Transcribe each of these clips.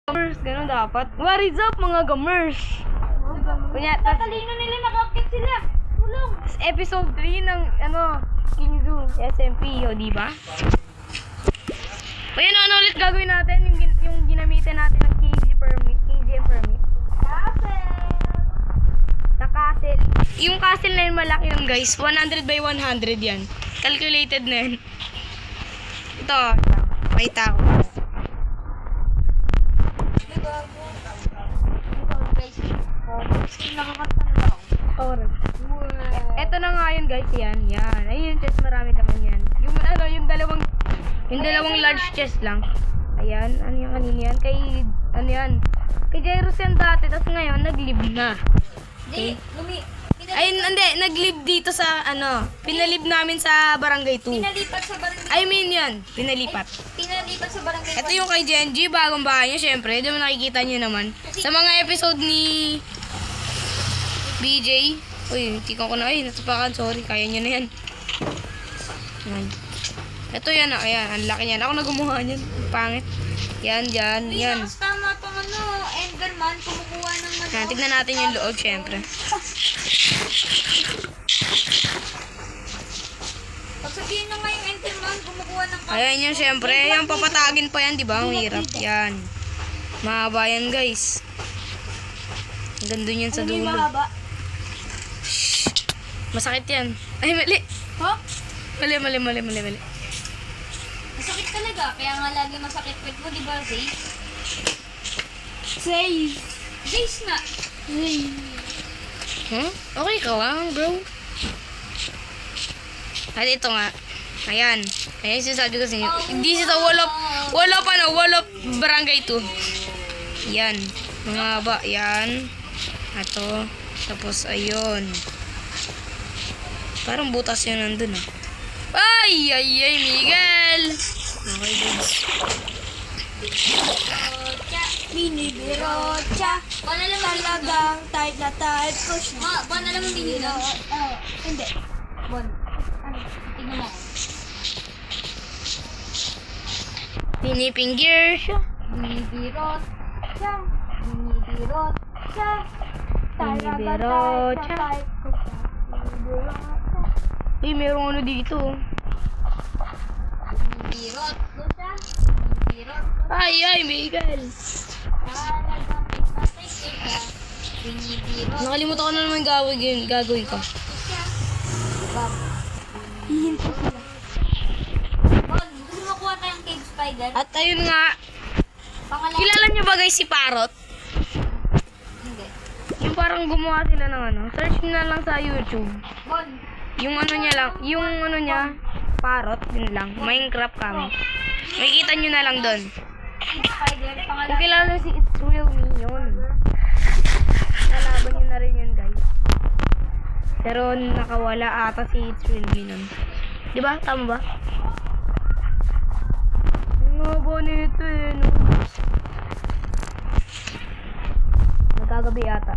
Gamers, ganun dapat. What is up mga gamers? Kunya, Tatalino nila, nakakit sila. Tulong. episode 3 ng King Zoo SMP, o diba? O yun, ano ulit gagawin natin? Yung ginamitan natin ng KGM permit. Na castle. Yung castle na yun malaki yun guys. 100 by 100 yan. Calculated na yun. Ito. Wait ako. Nakakanta na daw. Alright. Ito na nga yun guys. Yan. Ayun yung chest. Marami naman yan. Yung dalawang large chest lang. Ayan. Ano yung kanina yan? Kay Jairus yan dati. Tapos ngayon, nag-live na. Di, Ayun, hindi. Nag-live dito sa, pinalib namin sa barangay 2. pinalipat sa barangay. I mean yan. Pinalipat. Pinalipat sa barangay. Ito yung kay Genji. Bagong bahay niya, syempre. Di mo nakikita niyo naman. Sa mga episode ni BJ. Uy, tikang ko na. Ay, natupakan. Sorry. Kaya niyo na yan. Yan. Ito yan. Ayan. Ang laki niyan. Ako nagumuha niyan. Pangit. Yan, dyan. Yan. Tama pang Enderman, kumukuha ng Yan. Tignan natin yung loob, syempre. Pag sabihin nyo nga yung Enderman, kumukuha ng Ayan yan, syempre. Yan, papatagin pa yan, di ba? Ang hirap. Yan. Mahaba yan, guys. Ganda yan sa dulo. mahaba? Masakit yan. Ay, mali. Ha? Mali. Masakit talaga, kaya nga lagi masakit pet mo, di ba, Zay? Zays na. Huh? Okay ka lang, bro. At ito nga. Ayan. Ayan sinasabi ko sa inyo. Hindi siya wall of barangay 2. Yan. Mga ba. Yan. Ato. Tapos, ayun. Parang butas yun nandun ah. Ay, Miguel. Okay, guys. Binibirocha. Bana lang talagang type na type. Push na. Bana lang biniro. Hindi. Bon. Tingnan mo. Pinipinggir siya. Binibirocha. Binibirocha. Uy, merong ano dito. Binibirocha. Ay, Miguel. Nakalimutan ko na naman gagawin ko. Gusto mo kuha tayong cave spider? At ayun nga, Pangalawa. kilala niyo ba guys si Parrot? Hindi. Yung parang gumawa sila ng search nyo na lang sa YouTube. Bon. Yung niya, Parrot, yun lang. Minecraft kami. Makikita nyo na lang doon. Cave spider. Kung Pangalawa. kilala si It's Real Me, yun. Nalaban nyo na rin yun guys. Pero nakawala ata si It's Real Me nun. Diba? Tama ba? Nga ba nito eh, no? Magkagabi ata.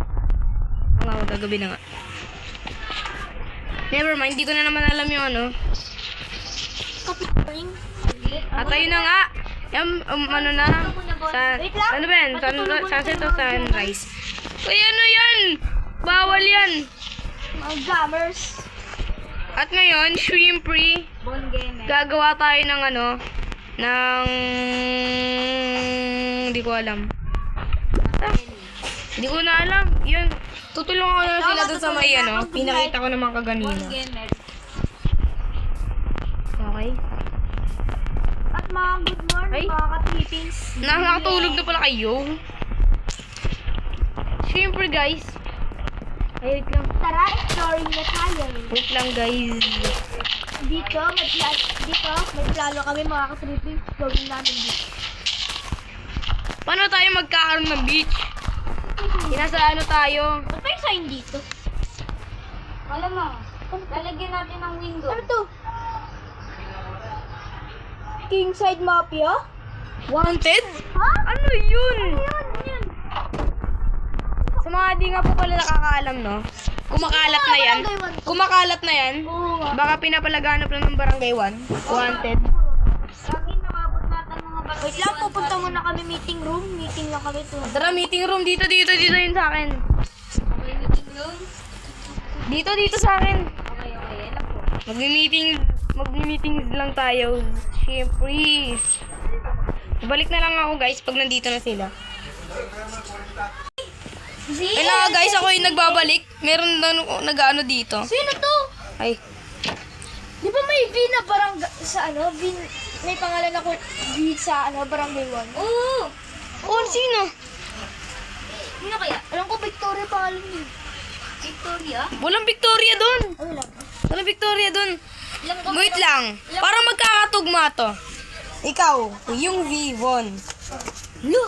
Magkagabi na nga. Never mind, di ko na naman alam yung At ayun na nga. Yan, ano ba yan? Sunset o sunrise? Uy, ano yan? Bawal yan. Mga gamers. At ngayon, shrimpery. Bon gamer. Gagawa tayo ng hindi ko alam. Hindi ko na alam. Yun, tutulungan ko na sila doon sa may pinakita ko naman kaganina. Bon gamer. Okay. At mga good morning, Ay. mga katipings. Nakakatulog na pala kayo. Shrimpery guys. Ay, wait lang. Tara, exploring na tayo. Wait lang guys. Dito, may plano kami mga katipings. Gawin namin dito. Paano tayo magkakaroon ng beach? Nasa tayo? Ba't may sign dito? Alam mo, lalagyan natin ng window. Ano to? Kingside Mafia? Wanted? Ha? Ano yun? Yun. Sa mga di nga po pala nakakaalam, no? Kumakalat na yan. Kumakalat na yan. Oo nga. Baka pinapalaganap lang ng barangay 1. Wanted. Lagi nakabot natin mga Wait lang, pupunta muna kami meeting room. Meeting lang kami to. Tara, meeting room. Dito yun sa akin. Okay, meeting room. Dito sa akin. Okay, yan lang po. Magmi-meetings lang tayo. Siyempre. Balik na lang ako guys pag nandito na sila. Ayun na nga, guys, ako yung nagbabalik. Meron na nag-ano dito. Sino to? Ay, Di ba may V na sa ano? V, may pangalan ako V sa ano, barangay 1? Oo! sino? Sino kaya? Alam ko Victoria pangalan niya. Victoria? Walang Victoria dun. Ano lang? Walang Victoria dun. Alam ko. Wait lang. Para magkakatugma to. Ikaw, yung V1. Lo!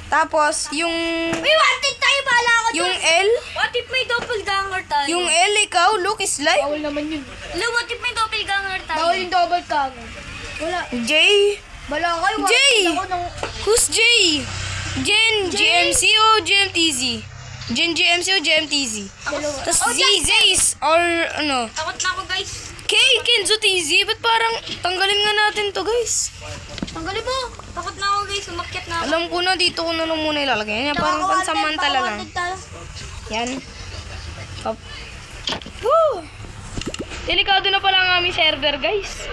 Tapos, yung... May what if tayo bahala ako Yung dun? L. What if may doppelganger tayo? Yung L, ikaw, look, is like. Bawal naman yun. Lo, what if may doppelganger tayo? Bawal yung double ganger. Wala. J. Bala kayo, J. ako ng... Who's J? Jen, GMC o GMTZ? Jen, GMC o GMTZ? Tapos Z, Zays, or ano? Takot na ako, guys. K, Kenzo TZ? Ba't parang tanggalin nga natin to, guys? Tanggalin mo. Takot na ako, guys. Umakyat na ako. Alam ko na, dito ko na lang muna ilalagay. Yan, parang pansamantala lang. Yan. Up. Woo! Delikado na pala ang aming server, guys.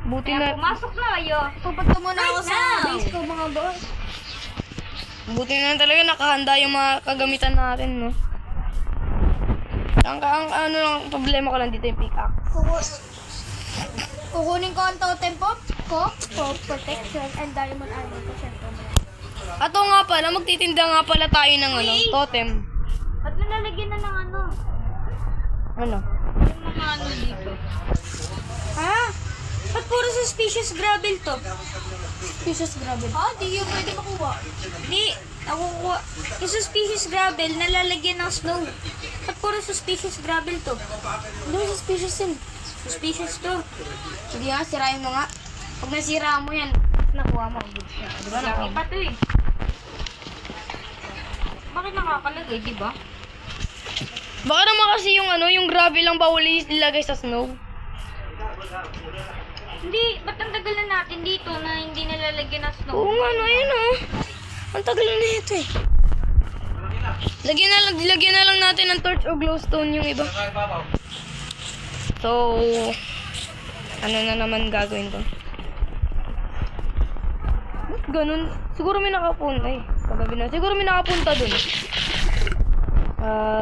Buti na, Pumasok na kayo. Pupunta muna ako sa now. base ko, mga boss. buti na talaga nakahanda yung mga kagamitan natin, no? Ang ano lang, problema ko lang dito yung pickaxe. Kukunin ko ang totem pop ko for protection and diamond armor ko syempre. Ato nga pala, magtitinda nga pala tayo ng ano, totem. At nalalagyan na ng ano. Ano? Yung mga ano dito. Ha? Ba't puro suspicious gravel to? Pieces grabe. Ha? Di yung pwede makuha. Di. Ako kuha. Yung suspicious gravel, nalalagyan ng snow. Ba't puro suspicious gravel to? Hindi suspicious yun. Suspicious to. Hindi nga, sirain mo nga. Pag nasira mo yan, nakuha mo. Di ba nakuha Laki mo? pa to eh. Bakit nakakalagay, di ba? Baka naman kasi yung ano, yung gravel lang bawal ilagay sa snow. Hindi, ba't ang tagal na natin dito na hindi nalalagyan ng snow? Oo nga, no, ayun oh. Ang tagal na ito eh. Lagyan na lang natin ng torch o glowstone yung iba. So, ano na naman gagawin ko? Ba't ganun? Siguro may nakapunta eh. Kagabi na. Siguro may nakapunta dun.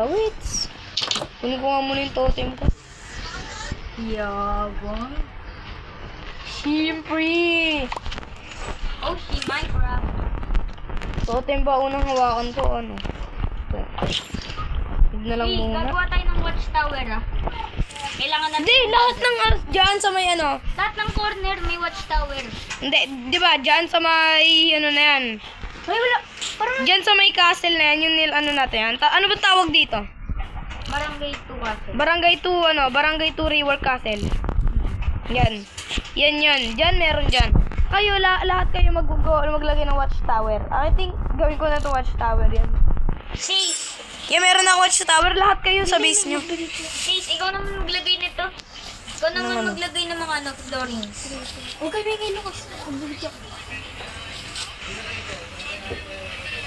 Wait. Kunin ko nga muna yung totem ko. Yabang. Siyempre! Oh, si Minecraft. Totem ba unang hawakan ko? Ano? Ito. Huwag na lang Hey, muna. gagawa tayo ng watchtower ah. Kailangan natin. Hindi, lahat ng dyan sa may ano. Lahat ng corner may watchtower. Hindi, di ba? Dyan sa may ano na yan. Ay, wala. Parang Dyan sa may castle na yan, yung ano natin yan. Ano ba tawag dito? barangay 2 kasi. Barangay 2, ano? Barangay 2 Rework Castle. Yan. Yan. Dyan, meron dyan. Kayo, lahat kayo maglagay ng watchtower. I think, gawin ko na to watchtower yan. Chase! Kaya meron na watchtower, lahat kayo sa base nyo. Chase, ikaw naman maglagay nito. Ikaw naman maglagay ng mga ano, flooring. Okay, may Lucas. Ang bulit ako.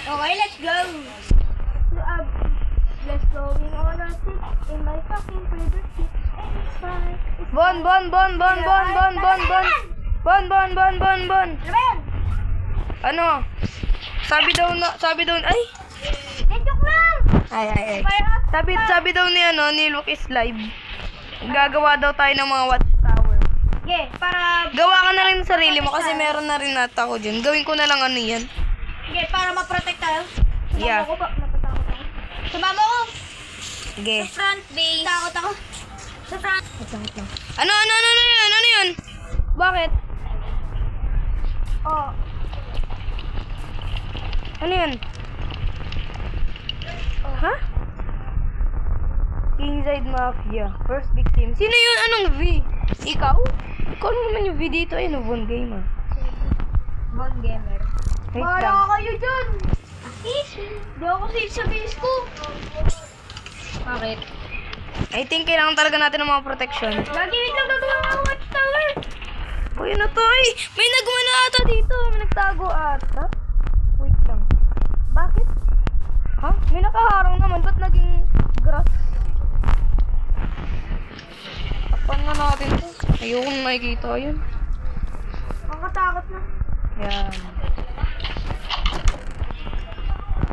Okay, let's go. Let's go in all our six in my fucking favorite seat. It's fine. Bon. Ano? Sabi daw, ay. Joke lang! Ay. Sabi daw ni ano, ni Luke is live. Gagawa daw tayo ng mga watchtower. Yeah, para Gawa ka na rin ng sarili mo kasi meron na rin nata ko dyan. Gawin ko na lang ano yan. sige, para ma-protect tayo. Yeah. Sumama ko ba? Natatakot ako. Sumama ko! Sige. Front base. Takot ako. Sa front. Ano yan? Ano yan? Bakit? Oh, Ano yan? Ha? Inside Mafia. First victim. Sino yun? Anong V? Ikaw? Ikaw naman yung V dito. Ayun, Von Gamer. Bon gamer. Wait bahala lang. kayo dyan! Di ako safe sa base ko. Bakit? I think kailangan talaga natin ng mga protection. Lagi, wait lang, gagawa nga ang watchtower. Uy, ano to? Ay, may nagumano ata dito. May nagtago ata. Wait lang. Bakit? Ha? May nakaharang naman. Ba't naging grass? Tapan na natin to. Ayokong makikita yun. Ang katakot na. Yan.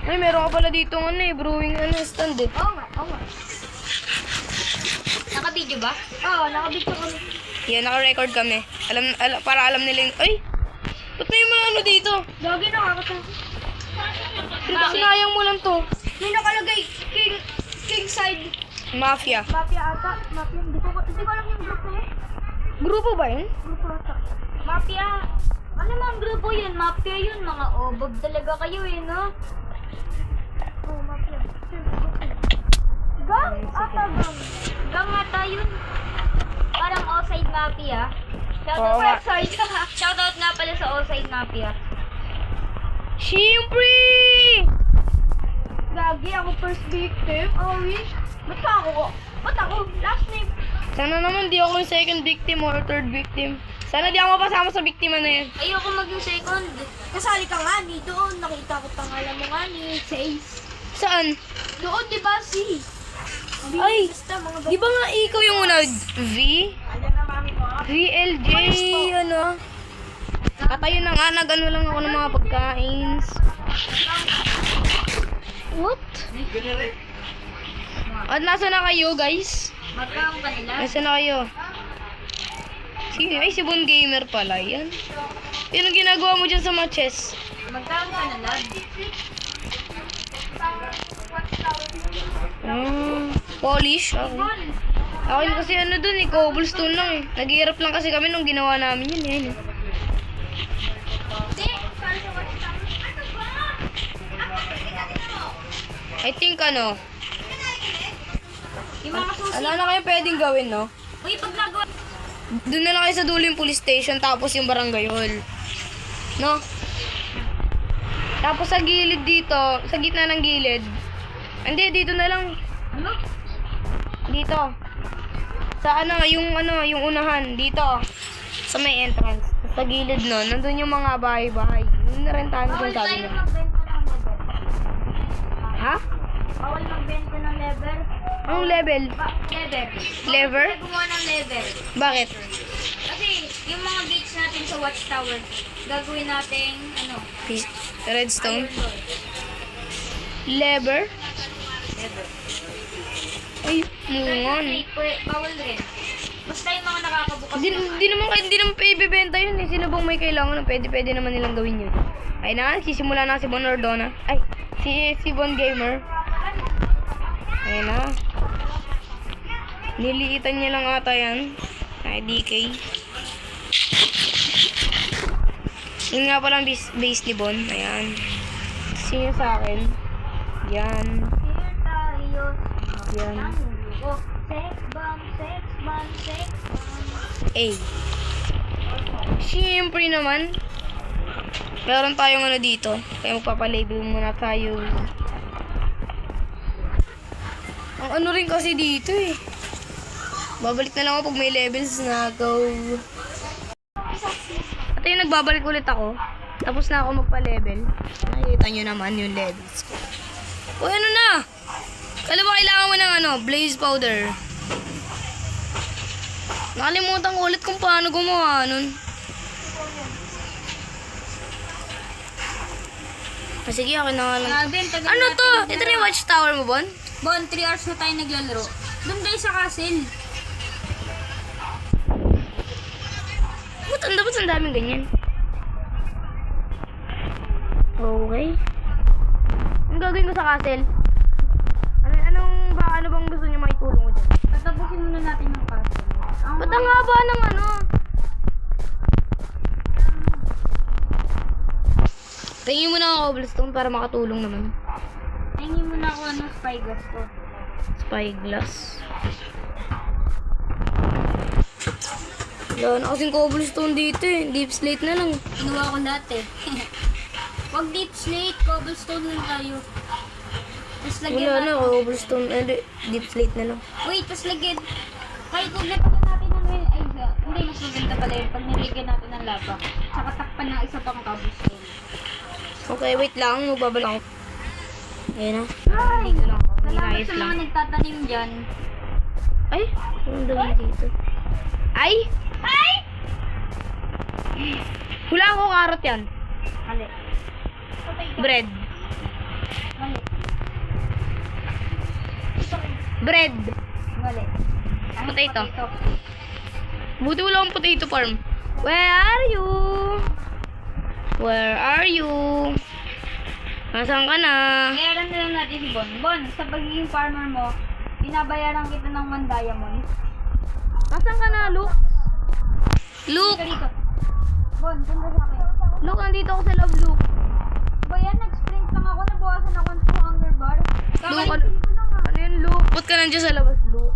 Ay, meron ka pala dito brewing stand eh. Oo nga, oo nga. Naka-video ba? Oo, nakabito kami. Yan, naka-record kami. Para alam nila yung... Ay! Ba't may mga dito? Lagi nakakatakot. Sinayang mo lang to. May nakalagay, king side. Mafia. Mafia ata. Mafia. Hindi ko alam yung group na yun. Grupo ba yun? Grupo ata. Mafia. Ano mga grupo yun? Mafia yun. Mga obog talaga kayo eh, no? Oo, mafia. Gang? Ata gang. Gang ata yun. Parang Oside Mafia. Oo nga. Shoutout nga pala sa Oside Mafia. Siyempre! Gagi, ako first victim. Oh, wish. Ba't ako? Ba't ako? Last name. Sana naman di ako yung second victim or third victim. Sana di ako mapasama sa biktima na yun. Ayoko maging second. Kasali ka nga ni doon. Nakita ko pangalan mo nga ni Chase. Saan? Doon, di ba si? Ay, Basta mga di ba nga ikaw yung una? V? VLJ, ano? Katayo na nga, nag-ano lang ako ng mga pagkain. What? At nasa na kayo, guys? Magkang kanila. Nasa na kayo? Sino? Ay, si Bon Gamer pala. Yan. Yan ang ginagawa mo dyan sa mga chess. Magkang kanila. Polish? Okay. Akin kasi ano dun eh, cobblestone lang eh. Naghihirap lang kasi kami nung ginawa namin yun. Yan eh. I think ano, Yung mga susi. ano na kayo pwedeng gawin, no? Uy, pag nagawa. Doon na lang kayo sa dulo yung police station, tapos yung barangay hall. No? Tapos sa gilid dito, sa gitna ng gilid. Hindi, dito na lang. Ano? Dito. Sa yung unahan, dito. Sa may entrance. Sa gilid nun, nandun yung mga bahay-bahay. Yung narentahan ko Bawal sabi tayo mo. magbenta ng level. Ha? Bawal magbenta ng level. Anong level? Level. Lever? Bawal tayo gumawa ng level. Bakit? Kasi yung mga gates natin sa watchtower, gagawin natin, ano, Redstone? iron door. Lever? Level. Ay, mungon. Bawal rin. Basta yung mga nakakabukas Di naman pa ibibenta yun eh. Sino bang may kailangan na pwede naman nilang gawin yun. Ay na, sisimula na si Bon Ordona. Ay, si Bon Gamer. Ay na. Niliitan niya lang ata yan. Ay, DK. Yun nga palang base ni Bon. Ayan. Sino sa akin? Yan. Here tayo. Yan. Oh, sex bomb, sex bomb, sex bomb. A. Siyempre naman. Meron tayong ano dito. Kaya magpapalabel muna tayo. Ang ano rin kasi dito eh. Babalik na lang ako pag may levels na go. At yung nagbabalik ulit ako. Tapos na ako magpa-level. Nakikita nyo naman yung levels ko. Uy, ano na? Kala ba kailangan mo ng blaze powder? Nakalimutan ko ulit kung paano gumawa nun. Sige, ako na nga lang. Ano to? Ito na yung watchtower mo, Bon? Bon, 3 hours na tayo naglalaro. Doon tayo sa castle. Ba't ang daming ganyan? Okay. Ang gagawin ko sa castle? Ano bang gusto niyo makitulong ko dyan? Tatapusin muna natin yung castle. Ba't ang haba ng ano? Tingin mo na ako cobblestone para makatulong naman. Tingin mo na ako spyglass ko. Spyglass. Wala na kasing cobblestone dito eh. Deep slate na lang. Inuwa ko lahat eh. Wag deep slate, cobblestone lang tayo. Tapos lagyan Wala na, natin. cobblestone. Deep slate na lang. Wait, tapos lagyan. Kahit huwag lagyan natin ng hindi, mas maganda pala yun pag nilagyan natin ng lava. Tsaka takpan ng isa pang cobblestone. Okay, wait lang. Magbabalik ako. Ayan na. Dito lang ako. Hindi Salamat ayos sa lang. mga nagtatanim dyan. Ay! Ang dami dito. Ay! Ay! Hula ko karot yan. Mali. Bread. Mali. Bread. Mali. Ang Potato. Buti wala akong potato farm. Where are you? Where are you? Nasaan ka na? Kaya lang natin si Bon. Bon, sa pagiging farmer mo, binabayaran kita ng 1 diamond. Nasaan ka na, Luke? Luke! Dito, dito. Bon, punta sa akin. Luke, nandito ako sa love, Luke. Ba yan, nag-sprint lang ako, nabawasan ako ng 2 hunger bar. Luke, Kakalitin ko lang ano yun, Luke? Ba't ka nandiyan sa labas, Luke?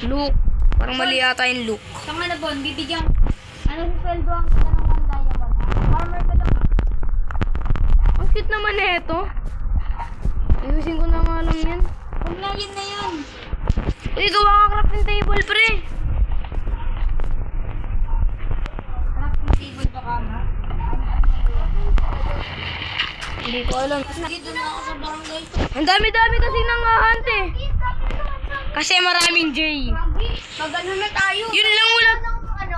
Luke. Parang mali yata yung Luke. Tama na Bon, bibigyan. Ano si sweldo ang kita ng 1 diamond? Farmer ka lang. Ang cute naman na ito. Ayusin ko na nga lang yan. Huwag na yun na yun. Uy, gawa ka crafting table, pre. Crafting table pa kama. Hindi ko alam. Dito na ako sa barangay. Ang dami-dami kasi nangahunt eh. Kasi maraming J. Mag-ano na tayo. Yun lang wala.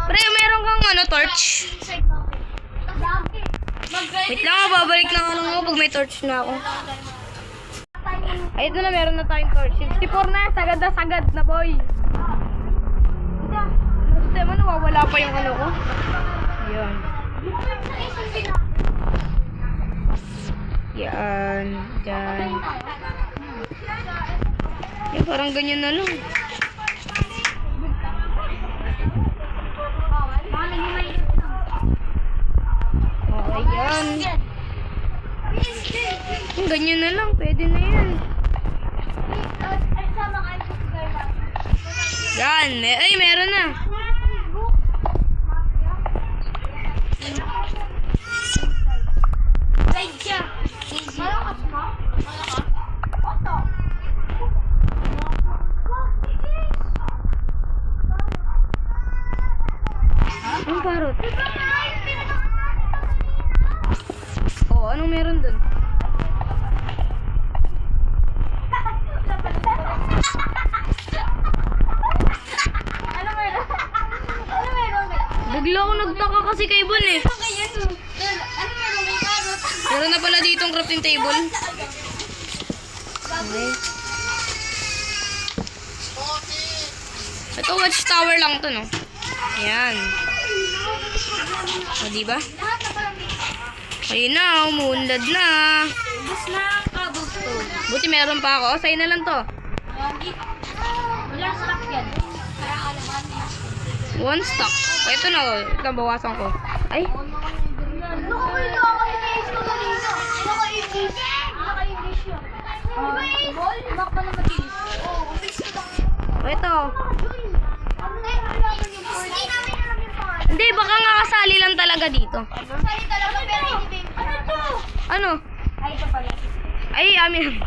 Pre, meron kang torch? Wait lang, babalik na nga lang ako pag may torch na ako. Ay, ito na, meron na tayong torch. 64 na, sagad na sagad na, boy. Nasa tema, nawawala pa yung ano ko. Yan. Yan. Yan. Yan, parang ganyan na lang. Okay, yan. Ganyan na lang, pwede na yan. Yan, ay, meron na. Ang parot. Oh, anong meron dun? Bigla ako nagtaka kasi kay Bon eh. Meron na pala ditong crafting table. Okay. Ito watchtower lang to, no? Ayan. O, diba? Ayun na, umuunlad na. Bus na cobblestone. Buti meron pa ako. Sa'yo na lang to. Wala stock yan. 1 stock. O, ito na. Ito, bawasan ko. Ay, Bak pa na matilis. o ito. Hindi, baka nga kasali lang talaga dito. Ano? Ay, ito pala. Ay, amin.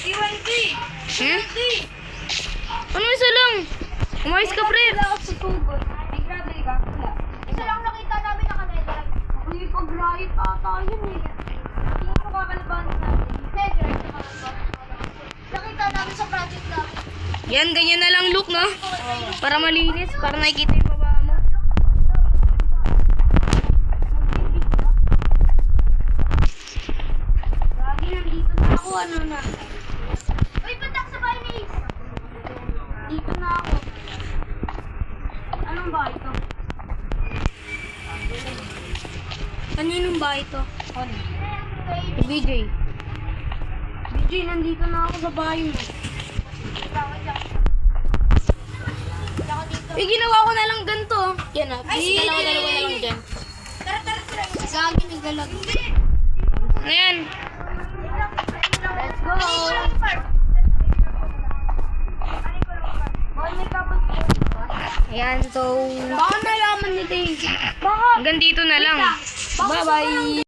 UNT! Hmm? Ano isa lang? Umayos ka, pre. Wala ako sa tubod. May grabe ka? Wala. Isa lang nakita namin naka-nether. Ako yung pag-riot ata yun eh. Hindi ko kakalabanin natin. Nether. Nakita namin sa project namin. Yan, ganyan na lang look, no? Para malinis, para nakikita yung baba mo. Lagi nandito na ako. Ano na? Uy, patak sa bahay ni Ace. Dito na ako. Anong bahay to? Kaninong ba ito? On. Si BJ. BJ, nandito na ako sa bahay mo. Eh, ginawa ko na lang ganito. Yan ah. sige, Dalawa-dalawa na lang dyan. Tara. Gagi nagdalag. Ano yan? Let's go! Bon, may kapag po. Ayan, so... Baka nalaman ni Daisy. Hanggang dito na lang. Bye-bye!